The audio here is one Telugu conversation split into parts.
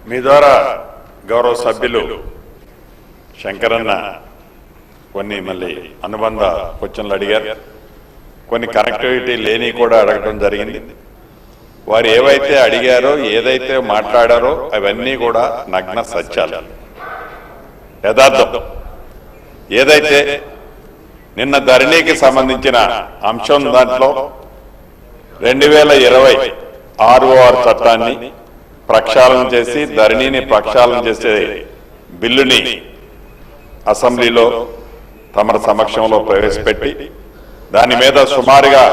మీ ద్వారా గౌరవ సభ్యులు శంకరన్న కొన్ని మళ్ళీ అనుబంధ క్వశ్చన్లు అడిగారు, కొన్ని కనెక్టివిటీ లేని కూడా అడగడం జరిగింది. వారు ఏవైతే అడిగారో ఏదైతే మాట్లాడారో అవన్నీ కూడా నగ్న సత్యాలు, యథార్థం. ఏదైతే నిన్న ధరణికి సంబంధించిన అంశం దాంట్లో 2020 ROR చట్టాన్ని ప్రక్షాళన చేసి ధరణిని ప్రక్షాళన చేసే బిల్లుని అసెంబ్లీలో తమ సమక్షంలో ప్రవేశపెట్టి దాని మీద సుమారుగా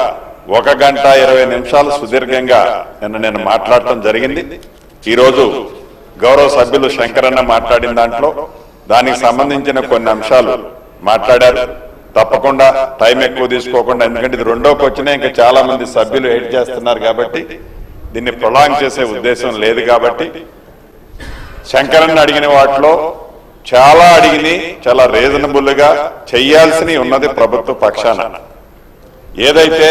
1 గంట 20 నిమిషాలు సుదీర్ఘంగా నేను మాట్లాడటం జరిగింది. ఈరోజు గౌరవ సభ్యులు శంకరన్న మాట్లాడిన దాంట్లో దానికి సంబంధించిన కొన్ని అంశాలు మాట్లాడారు. తప్పకుండా టైం ఎక్కువ తీసుకోకుండా, ఎందుకంటే ఇది రెండో క్వశ్చనే, ఇంకా చాలా మంది సభ్యులు వెయిట్ చేస్తున్నారు కాబట్టి దీన్ని ప్రొలాంగ్ చేసే ఉద్దేశం లేదు. కాబట్టి శంకరన్న అడిగిన వాటిలో చాలా చాలా రీజనబుల్ గా చేయాల్సి ఉన్నది ప్రభుత్వ పక్షాన. ఏదైతే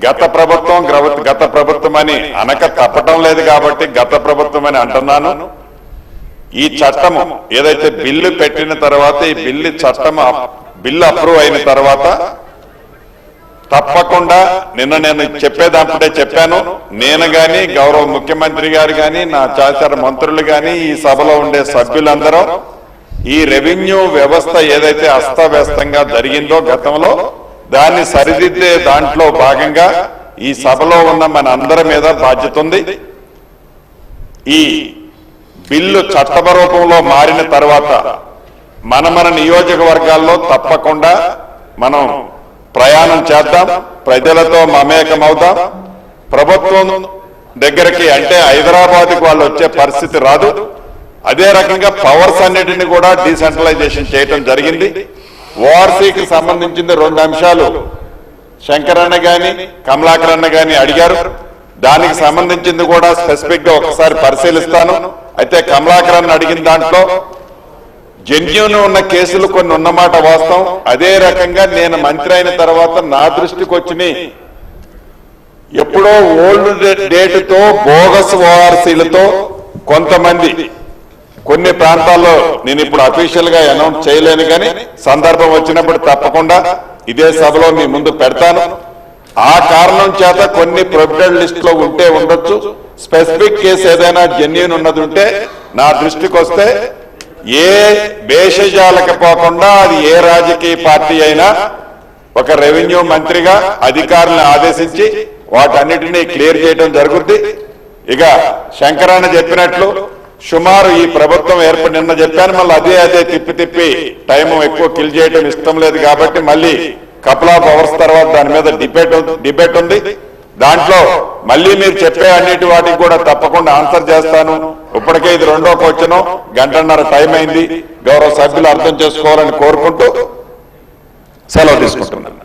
గత ప్రభుత్వం అని అనక తప్పటం లేదు కాబట్టి గత ప్రభుత్వం అని అంటున్నాను. ఈ చట్టము ఏదైతే బిల్లు పెట్టిన తర్వాత ఈ బిల్లు అప్రూవ్ అయిన తర్వాత తప్పకుండా నేను చెప్పేటప్పుడే చెప్పాను, నేను గాని గౌరవ ముఖ్యమంత్రి గారు గాని నా సహచర మంత్రులు గాని ఈ సభలో ఉండే సభ్యులందరూ ఈ రెవెన్యూ వ్యవస్థ ఏదైతే అస్తవ్యస్తంగా జరిగిందో గతంలో దాన్ని సరిదిద్దే దాంట్లో భాగంగా ఈ సభలో ఉన్న మన అందరి మీద బాధ్యత ఉంది. ఈ బిల్లు చట్టం రూపంలో మారిన తర్వాత మన నియోజకవర్గాల్లో తప్పకుండా మనం ప్రయాణం చేద్దాం, ప్రజలతో మమేకమవుదాం. ప్రభుత్వం దగ్గరికి అంటే హైదరాబాద్కి వాళ్ళు వచ్చే పరిస్థితి రాదు. అదే రకంగా పవర్స్ అన్నిటిని కూడా డీసెంట్రలైజేషన్ చేయటం జరిగింది. ఓఆర్సీకి సంబంధించిన 2 అంశాలు శంకరన్న గాని కమలాకరన్న గాని అడిగారు. దానికి సంబంధించింది కూడా స్పెసిఫిక్ గా ఒకసారి పరిశీలిస్తాను. అయితే కమలాకరన్న అడిగిన దాంట్లో జెన్యూన్ ఉన్న కేసులు కొన్ని ఉన్నమాట వాస్తవం. అదే రకంగా నేను మంత్రి అయిన తర్వాత నా దృష్టికి వచ్చినాయి ఎప్పుడో ఓల్డ్ డేట్తో బోగస్ ఓఆర్సీలతో కొంతమంది కొన్ని ప్రాంతాల్లో నేను ఇప్పుడు అఫీషియల్ గా అనౌన్స్ చేయలేను, కానీ సందర్భం వచ్చినప్పుడు తప్పకుండా ఇదే సభలో మీ ముందు పెడతాను. ఆ కారణం చేత కొన్ని ప్రొహిబిటెడ్ లిస్ట్ లో ఉంటే ఉండొచ్చు. స్పెసిఫిక్ కేసు ఏదైనా జెన్యూన్ ఉన్నది ఉంటే నా దృష్టికి వస్తే ఏ భేషజాలకు పోకుండా అది ఏ రాజకీయ పార్టీ అయినా ఒక రెవెన్యూ మంత్రిగా అధికారులను ఆదేశించి వాటన్నిటినీ క్లియర్ చేయడం జరుగుద్ది. ఇక శంకరన్న చెప్పినట్లు సుమారు ఈ ప్రభుత్వం నిన్న చెప్పాను, మళ్ళీ అదే తిప్పి టైం ఎక్కువ కిల్ చేయడం ఇష్టం లేదు కాబట్టి మళ్ళీ కపుల్ ఆఫ్ అవర్స్ తర్వాత దాని మీద డిబేట్ ఉంది. దాంట్లో మళ్ళీ మీరు చెప్పే అన్నిటి వాటికి కూడా తప్పకుండా ఆన్సర్ చేస్తాను. ఇప్పటికే ఇది రెండో క్వశ్చన్, 1 గంటన్నర టైం అయింది. గౌరవ సభ్యులు అర్థం చేసుకోవాలని కోరుకుంటూ సెలవు తీసుకుంటున్నాను.